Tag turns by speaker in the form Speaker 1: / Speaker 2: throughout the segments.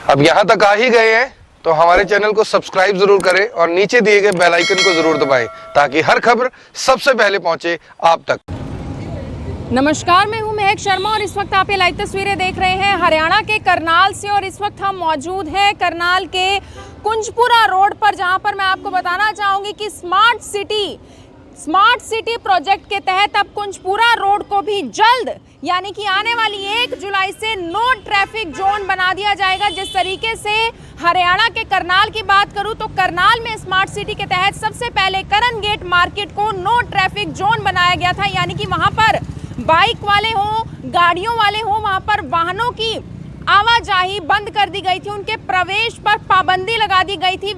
Speaker 1: अब यहाँ तक आ ही गए हैं तो हमारे चैनल को सब्सक्राइब जरूर करें और नीचे दिए गए बेल आइकन को जरूर दबाएं ताकि हर खबर सबसे पहले पहुंचे आप तक।
Speaker 2: नमस्कार, मैं हूं महक शर्मा और इस वक्त आप ये लाइव तस्वीरें देख रहे हैं हरियाणा के करनाल से। और इस वक्त हम मौजूद हैं करनाल के कुंजपुरा रोड पर, जहां पर मैं आपको बताना चाहूंगी कि स्मार्ट सिटी प्रोजेक्ट के तहत अब कुंजपुरा रोड को भी जल्द यानी कि आने वाली 1 जुलाई से नो ट्रैफिक जोन बना दिया जाएगा। जिस तरीके से हरियाणा के करनाल की बात करूं तो करनाल में स्मार्ट सिटी के तहत सबसे पहले करन गेट मार्केट को नो ट्रैफिक जोन बनाया गया था, यानी कि वहां पर बाइक वाले हों, गाड़ियों वाले हों, वहां पर वाहनों की आवाजाही बंद कर दी गई थी, उनके प्रवेश पर पाबंदी लगा दी गई थी।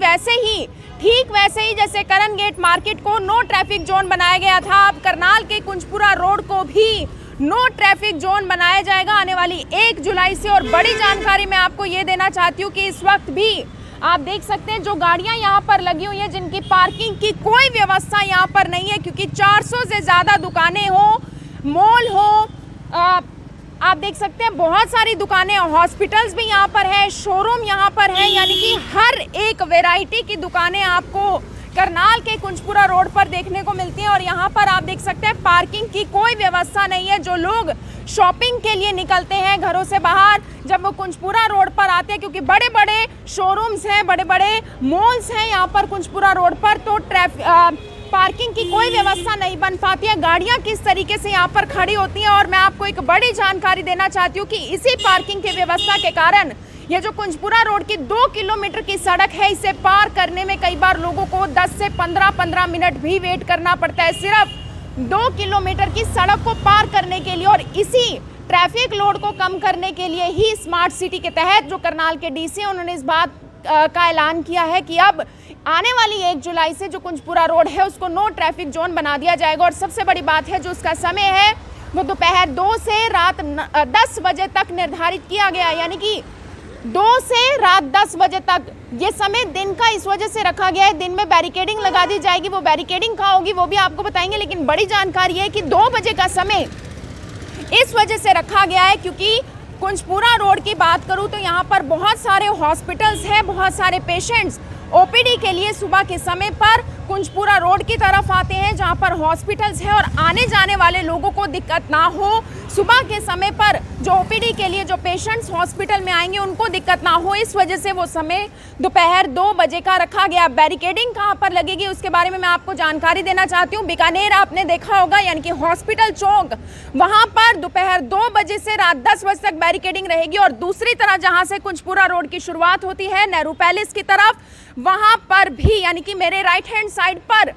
Speaker 2: ठीक वैसे ही जैसे करन गेट मार्केट को नो ट्रैफिक जोन बनाया गया था, अब करनाल के कुंजपुरा रोड को भी नो ट्रैफिक जोन बनाया जाएगा आने वाली 1 जुलाई से। और बड़ी जानकारी मैं आपको ये देना चाहती हूँ कि इस वक्त भी आप देख सकते हैं जो गाड़ियां यहाँ पर लगी हुई हैं, जिनकी पार्किंग की कोई व्यवस्था यहाँ पर नहीं है, क्योंकि 400 से ज़्यादा दुकानें हो, मॉल हो, आप देख सकते हैं बहुत सारी दुकानें, हॉस्पिटल्स भी यहाँ पर है, शोरूम यहाँ पर है, यानी कि हर एक वैरायटी की दुकानें आपको करनाल के कुंजपुरा रोड पर देखने को मिलती हैं। और यहाँ पर आप देख सकते हैं पार्किंग की कोई व्यवस्था नहीं है। जो लोग शॉपिंग के लिए निकलते हैं घरों से बाहर, जब वो कुंजपुरा रोड पर आते हैं, क्योंकि बड़े बड़े शोरूम्स हैं, बड़े बड़े मॉल्स हैं यहाँ पर कुंजपुरा रोड पर, तो पार्किंग की कोई व्यवस्था नहीं बन पाती है। गाड़ियां किस तरीके से यहाँ पर खड़ी होती हैं। और मैं आपको एक बड़ी जानकारी देना चाहती हूँ कि इसी पार्किंग की व्यवस्था के कारण ये जो कुंजपुरा रोड की 2 किलोमीटर की सड़क है, इसे पार करने में कई बार लोगों को 10 से 15 मिनट भी वेट करना पड़ता है, सिर्फ 2 किलोमीटर की सड़क को पार करने के लिए। और इसी ट्रैफिक लोड को कम करने के लिए ही स्मार्ट सिटी के तहत जो करनाल के डीसी उन्होंने इस बात का ऐलान किया है कि अब आने वाली 1 जुलाई से जो कुंजपुरा रोड है उसको नो ट्रैफिक जोन बना दिया जाएगा। और सबसे बड़ी बात है, जो उसका समय है वो दोपहर 2 से रात 10 बजे तक निर्धारित किया गया, यानी कि 2 से रात 10 बजे तक ये समय दिन का इस वजह से रखा गया है। दिन में बैरिकेडिंग लगा दी जाएगी, वो बैरिकेडिंग कहाँ होगी वो भी आपको बताएंगे, लेकिन बड़ी जानकारी है कि 2 बजे का समय इस वजह से रखा गया है क्योंकि कुंजपुरा रोड की बात करूं तो यहाँ पर बहुत सारे हॉस्पिटल्स हैं, बहुत सारे पेशेंट्स ओपीडी के लिए सुबह के समय पर कुंजपुरा रोड की तरफ आते हैं, जहां पर हॉस्पिटल्स है, और आने जाने वाले लोगों को दिक्कत ना हो। सुबह के समय पर जो ओपीडी के लिए जो पेशेंट्स हॉस्पिटल में आएंगे उनको दिक्कत ना हो, इस वजह से वो समय दोपहर 2 बजे का रखा गया। बैरिकेडिंग कहां पर लगेगी उसके बारे में मैं आपको जानकारी देना चाहती हूं। बीकानेर आपने देखा होगा, यानी कि हॉस्पिटल चौक, वहां पर दोपहर 2 बजे से रात 10 बजे तक बैरिकेडिंग रहेगी। और दूसरी तरह जहां से कुंजपुरा रोड की शुरुआत होती है नेहरू पैलेस की तरफ, वहां पर भी यानी कि मेरे राइट हैंड साइड पर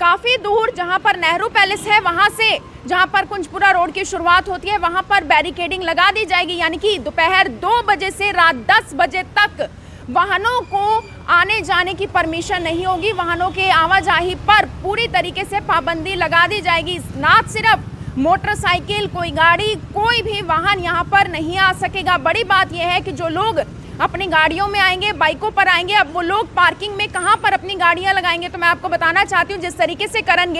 Speaker 2: काफी दूर जहां पर नेहरू पैलेस है, वहां से जहां पर कुंजपुरा रोड की शुरुआत होती है वहां पर बैरिकेडिंग लगा दी जाएगी, यानी कि दोपहर 2 बजे से रात 10 बजे तक वाहनों को आने जाने की परमिशन नहीं होगी। वाहनों के आवाजाही पर पूरी तरीके से पाबंदी लगा दी जाएगी। ना सिर्फ मोटरसाइकिल, कोई गाड़ी, कोई भी वाहन यहाँ पर नहीं आ सकेगा। बड़ी बात यह है कि जो लोग अपनी गाड़ियों में आएंगे, बाइकों पर आएंगे, अब वो लोग पार्किंग में कहां पर अपनी गाड़ियां लगाएंगे। तो मैं आपको बताना चाहती हूँ जिस तरीके से करन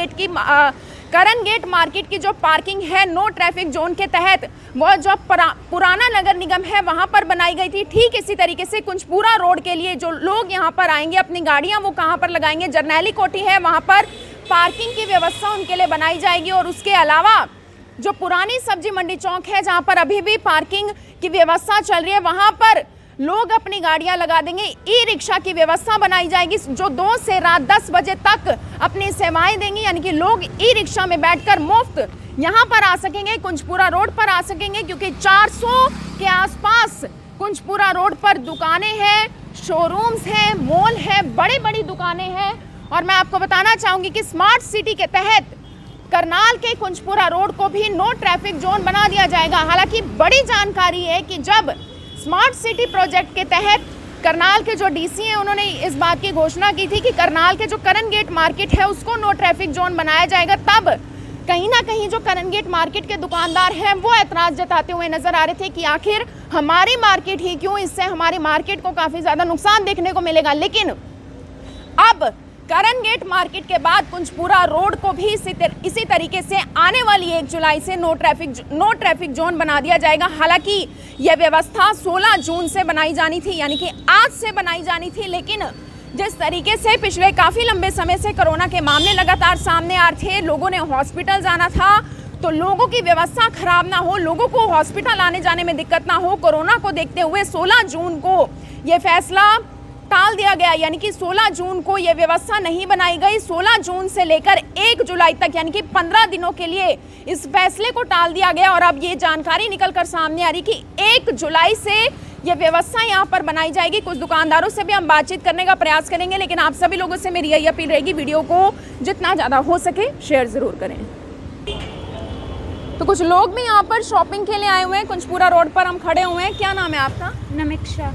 Speaker 2: गेट मार्केट की जो पार्किंग है नो ट्रैफिक जोन के तहत, वो जो पुराना नगर निगम है वहां पर बनाई गई थी, ठीक इसी तरीके से कुंजपुरा रोड के लिए जो लोग यहाँ पर आएंगे अपनी गाड़ियां वो कहाँ पर लगाएंगे। जरनैली कोठी है, वहां पर पार्किंग की व्यवस्था उनके लिए बनाई जाएगी। और उसके अलावा जो पुरानी सब्जी मंडी चौक है, जहाँ पर अभी भी पार्किंग की व्यवस्था चल रही है, वहां पर लोग अपनी गाड़ियां लगा देंगे। ई रिक्शा की व्यवस्था बनाई जाएगी जो 2 से रात 10 बजे तक अपनी सेवाएं देंगी, यानी कि लोग ई रिक्शा में बैठकर मुफ्त यहां पर आ सकेंगे, कुंजपुरा रोड पर आ सकेंगे, क्योंकि 400 के आसपास कुंजपुरा रोड पर दुकानें हैं, शोरूम्स हैं, मॉल है, बड़ी बड़ी दुकानें हैं। और मैं आपको बताना चाहूंगी कि स्मार्ट सिटी के तहत करनाल के कुंजपुरा रोड को भी नो ट्रैफिक जोन बना दिया जाएगा। हालांकि बड़ी जानकारी है कि जब स्मार्ट सिटी प्रोजेक्ट के तहत करनाल के जो डीसी हैं उन्होंने इस बात की घोषणा की थी कि करनाल के जो करन गेट मार्केट है उसको नो ट्रैफिक जोन बनाया जाएगा, तब कहीं ना कहीं जो करन गेट मार्केट के दुकानदार हैं वो ऐतराज जताते हुए नजर आ रहे थे कि आखिर हमारी मार्केट ही क्यों, इससे हमारी मार्केट को काफी ज्यादा नुकसान देखने को मिलेगा। लेकिन अब करन गेट मार्केट के बाद कुंजपुरा रोड को भी इसी तरीके से आने वाली 1 जुलाई से नो ट्रैफिक जोन बना दिया जाएगा। हालांकि यह व्यवस्था 16 जून से बनाई जानी थी, यानी कि आज से बनाई जानी थी, लेकिन जिस तरीके से पिछले काफ़ी लंबे समय से कोरोना के मामले लगातार सामने आ रहे थे, लोगों ने हॉस्पिटल जाना था, तो लोगों की व्यवस्था खराब ना हो, लोगों को हॉस्पिटल आने जाने में दिक्कत ना हो, कोरोना को देखते हुए 16 जून को ये फैसला टाल दिया गया। यानी कि 16 जून को ये व्यवस्था नहीं बनाई गई। 16 जून से लेकर 1 जुलाई तक यानी कि 15 दिनों के लिए इस फैसले को टाल दिया गया और अब ये जानकारी निकलकर सामने आ रही कि 1 जुलाई से ये व्यवस्था यहाँ पर बनाई जाएगी। कुछ दुकानदारों से भी हम बातचीत करने का प्रयास करेंगे, लेकिन आप सभी लोगों से मेरी यही अपील रहेगी, वीडियो को जितना ज़्यादा हो सके शेयर ज़रूर करें। तो कुछ लोग भी यहाँ पर शॉपिंग के लिए आए हुए हैं। कुंजपुरा रोड पर हम खड़े हुए हैं। क्या नाम है आपका?
Speaker 3: नमिक्षा।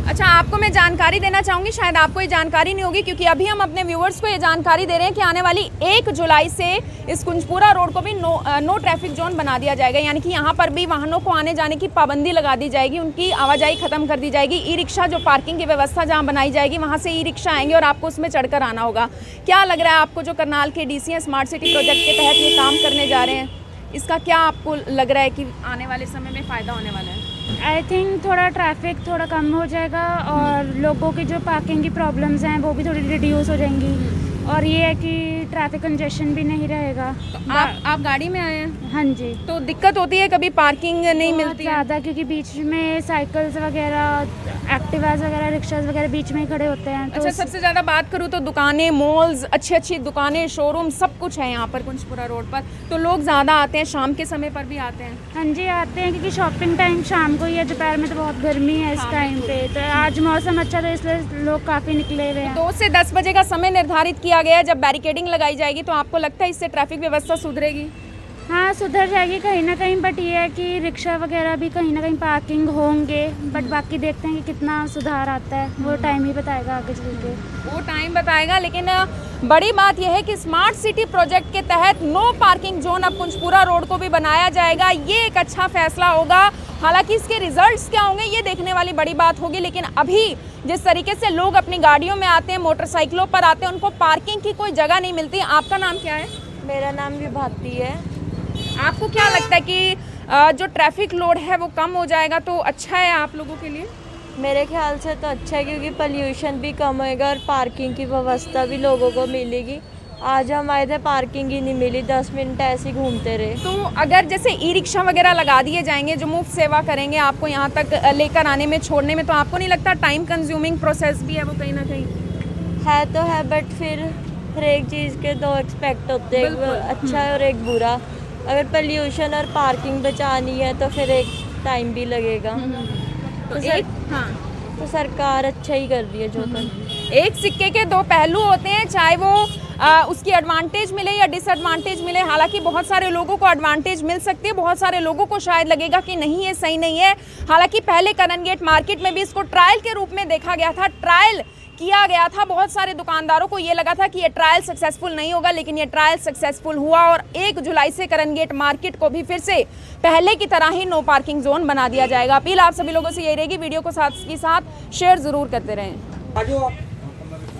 Speaker 2: अच्छा, आपको मैं जानकारी देना चाहूँगी, शायद आपको ये जानकारी नहीं होगी, क्योंकि अभी हम अपने व्यूवर्स को ये जानकारी दे रहे हैं कि आने वाली 1 जुलाई से इस कुंजपुरा रोड को भी नो ट्रैफिक जोन बना दिया जाएगा। यानी कि यहाँ पर भी वाहनों को आने जाने की पाबंदी लगा दी जाएगी, उनकी आवाजाही खत्म कर दी जाएगी। ई रिक्शा, जो पार्किंग की व्यवस्था जहाँ बनाई जाएगी, वहाँ से ई रिक्शा आएंगे और आपको उसमें चढ़कर आना होगा। क्या लग रहा है आपको, जो करनाल के DCA स्मार्ट सिटी प्रोजेक्ट के तहत ये काम करने जा रहे हैं, इसका क्या आपको लग रहा है कि आने वाले समय में फ़ायदा होने वाला है?
Speaker 3: आई थिंक थोड़ा ट्रैफिक थोड़ा कम हो जाएगा और लोगों की जो पार्किंग की प्रॉब्लम्स हैं वो भी थोड़ी रिड्यूस हो जाएंगी, और ये है कि ट्रैफिक कंजेशन भी नहीं रहेगा।
Speaker 2: तो आप गाड़ी में आए हैं?
Speaker 3: हाँ जी।
Speaker 2: तो दिक्कत होती है, कभी पार्किंग नहीं मिलती है?
Speaker 3: ज़्यादा, क्योंकि बीच में साइकिल्स वगैरह, एक्टिवाज वगैरह, रिक्शाज वगैरह बीच में ही खड़े होते हैं। तो
Speaker 2: अच्छा, सबसे ज़्यादा बात करूँ तो दुकानें, मॉल्स, अच्छी दुकानें, शोरूम, सब कुछ है यहाँ पर कुंजपुरा रोड पर, तो लोग ज़्यादा आते हैं, शाम के समय पर भी आते हैं।
Speaker 3: हाँ जी, आते हैं, क्योंकि शॉपिंग टाइम शाम को ही है, दोपहर में तो बहुत गर्मी है इस टाइम पे, तो आज मौसम अच्छा था इसलिए लोग काफ़ी निकले हुए हैं।
Speaker 2: 2 से 10 बजे का समय निर्धारित किया गया है। जब बैरिकेडिंग लगाई जाएगी तो आपको लगता है इससे ट्रैफिक व्यवस्था सुधरेगी?
Speaker 3: हाँ, सुधर जाएगी कहीं ना कहीं, बट ये है कि रिक्शा वगैरह भी कहीं ना कहीं पार्किंग होंगे, बट बाकी देखते हैं कि कितना सुधार आता है, वो टाइम ही बताएगा आगे चल के।
Speaker 2: वो टाइम बताएगा, लेकिन बड़ी बात यह है कि स्मार्ट सिटी प्रोजेक्ट के तहत नो पार्किंग जोन अब कुंजपुरा रोड को भी बनाया जाएगा। ये एक अच्छा फैसला होगा। हालांकि इसके रिजल्ट्स क्या होंगे ये देखने वाली बड़ी बात होगी, लेकिन अभी जिस तरीके से लोग अपनी गाड़ियों में आते हैं, मोटरसाइकिलों पर आते हैं, उनको पार्किंग की कोई जगह नहीं मिलती। आपका नाम क्या है?
Speaker 4: मेरा नाम विभाती है।
Speaker 2: आपको क्या लगता है कि जो ट्रैफिक लोड है वो कम हो जाएगा तो अच्छा है आप लोगों के लिए?
Speaker 4: मेरे ख्याल से तो अच्छा है, क्योंकि पोल्यूशन भी कम होएगा और पार्किंग की व्यवस्था भी लोगों को मिलेगी। आज हम आए थे, पार्किंग ही नहीं मिली, 10 मिनट ऐसे ही घूमते रहे।
Speaker 2: तो अगर जैसे ई रिक्शा वगैरह लगा दिए जाएंगे जो मुफ्त सेवा करेंगे आपको यहाँ तक लेकर आने में, छोड़ने में, तो आपको नहीं लगता टाइम कंज्यूमिंग प्रोसेस भी है वो कहीं ना कहीं?
Speaker 4: है तो है, बट फिर हर एक चीज़ के 2 एक्सपेक्ट होते हैं, एक अच्छा है और एक बुरा। अगर पोल्यूशन और पार्किंग बचानी है तो फिर एक टाइम भी लगेगा। तो सरकार अच्छा ही कर रही है जो कर।
Speaker 2: एक सिक्के के 2 पहलू होते हैं, चाहे वो उसकी एडवांटेज मिले या डिसएडवांटेज मिले। हालांकि बहुत सारे लोगों को एडवांटेज मिल सकती है, बहुत सारे लोगों को शायद लगेगा कि नहीं ये सही नहीं है। हालांकि पहले करन गेट मार्केट में भी इसको ट्रायल के रूप में देखा गया था, ट्रायल किया गया था। बहुत सारे दुकानदारों को ये लगा था कि ये ट्रायल सक्सेसफुल नहीं होगा, लेकिन ये ट्रायल सक्सेसफुल हुआ और 1 जुलाई से करन गेट मार्केट को भी फिर से पहले की तरह ही नो पार्किंग जोन बना दिया जाएगा। अपील आप सभी लोगों से यही रहेगी, वीडियो को साथ ही साथ शेयर जरूर करते रहें।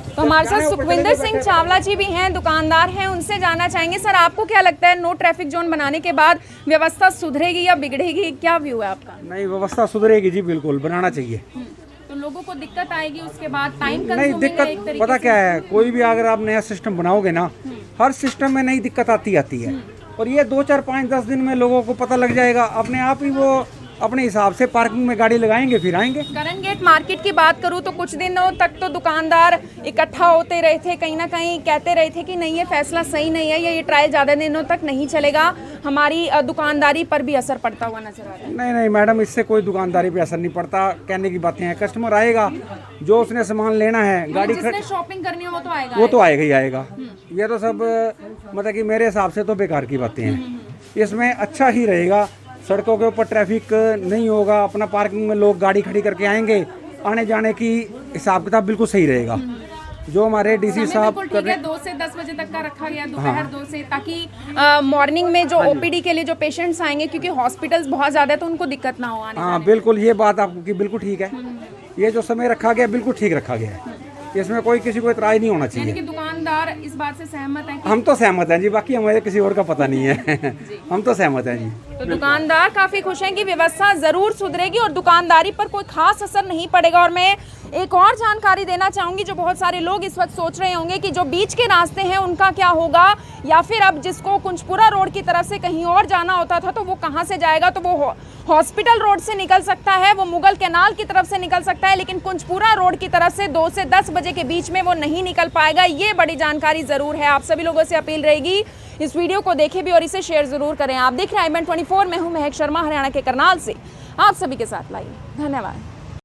Speaker 2: तो हमारे साथ सुखविंदर सिंह चावला जी भी हैं, दुकानदार हैं, उनसे जानना चाहेंगे, सर आपको क्या लगता है नो ट्रैफिक जोन बनाने के बाद व्यवस्था सुधरेगी या बिगड़ेगी, क्या व्यू है आपका?
Speaker 5: नहीं, व्यवस्था सुधरेगी जी, बिल्कुल बनाना चाहिए।
Speaker 2: तो लोगों को दिक्कत आएगी उसके बाद, टाइम
Speaker 5: नहीं दिक्कत पता क्या है, कोई भी अगर आप नया सिस्टम बनाओगे ना, हर सिस्टम में नई दिक्कत आती है, और ये 2, 4, 5, 10 दिन में लोगों को पता लग जाएगा, अपने आप ही वो अपने हिसाब से पार्किंग में गाड़ी लगाएंगे फिर आएंगे।
Speaker 2: करन गेट मार्केट की बात करूं तो कुछ दिनों तक तो दुकानदार इकट्ठा होते रहे थे, कहीं ना कहीं कहते रहे थे कि नहीं ये फैसला सही नहीं है, ये ट्रायल ज़्यादा दिनों तक नहीं चलेगा, हमारी दुकानदारी पर भी असर पड़ता हुआ नजर आ रहा है।
Speaker 5: नहीं मैडम, इससे कोई दुकानदारी पे असर नहीं पड़ता, कहने की बातें हैं। कस्टमर आएगा, जो उसने सामान लेना है, गाड़ी
Speaker 2: जिसने शॉपिंग करनी हो तो आएगा,
Speaker 5: वो तो आएगा ही आएगा। ये तो सब मतलब कि मेरे हिसाब से तो बेकार की बातें हैं। इसमें अच्छा ही रहेगा, सड़कों के ऊपर ट्रैफिक नहीं होगा, अपना पार्किंग में लोग गाड़ी खड़ी करके आएंगे, आने जाने की हिसाब किताब बिल्कुल सही रहेगा। जो हमारे डीसी साहब
Speaker 2: कर रहे हैं 2 से 10 बजे तक का रखा गया, दोपहर 2 से, ताकि मॉर्निंग में जो ओपीडी के लिए जो पेशेंट्स आएंगे, क्योंकि हॉस्पिटल्स बहुत ज़्यादा है तो उनको दिक्कत ना हो आने।
Speaker 5: हाँ बिल्कुल, ये बात आपकी बिल्कुल ठीक है। ये जो समय रखा गया बिल्कुल ठीक रखा गया है, इसमें कोई किसी को इतराज नहीं होना चाहिए।
Speaker 2: दुकानदार दुकानदार इस बात से सहमत हैं कि
Speaker 5: हम तो सहमत हैं जी, बाकी हमें किसी और का पता नहीं है। हम तो सहमत हैं जी।
Speaker 2: तो दुकानदार काफी खुश हैं कि व्यवस्था जरूर सुधरेगी और दुकानदारी पर कोई खास असर नहीं पड़ेगा। और मैं एक और जानकारी देना चाहूंगी, जो बहुत सारे लोग इस वक्त सोच रहे होंगे कि जो बीच के रास्ते हैं उनका क्या होगा, या फिर अब जिसको कुंजपुरा रोड की तरफ से कहीं और जाना होता था तो वो कहाँ से जाएगा। तो वो हॉस्पिटल रोड से निकल सकता है, वो मुगल कैनाल की तरफ से निकल सकता है, लेकिन कुंजपुरा रोड की तरफ से 2 से 10 बजे के बीच में वो नहीं निकल पाएगा। ये बड़ी जानकारी जरूर है। आप सभी लोगों से अपील रहेगी, इस वीडियो को देखें भी और इसे शेयर जरूर करें। आप देख रहे हैं IBN24, मैं हूं महक शर्मा, हरियाणा के करनाल से आप सभी के साथ लाइव। धन्यवाद।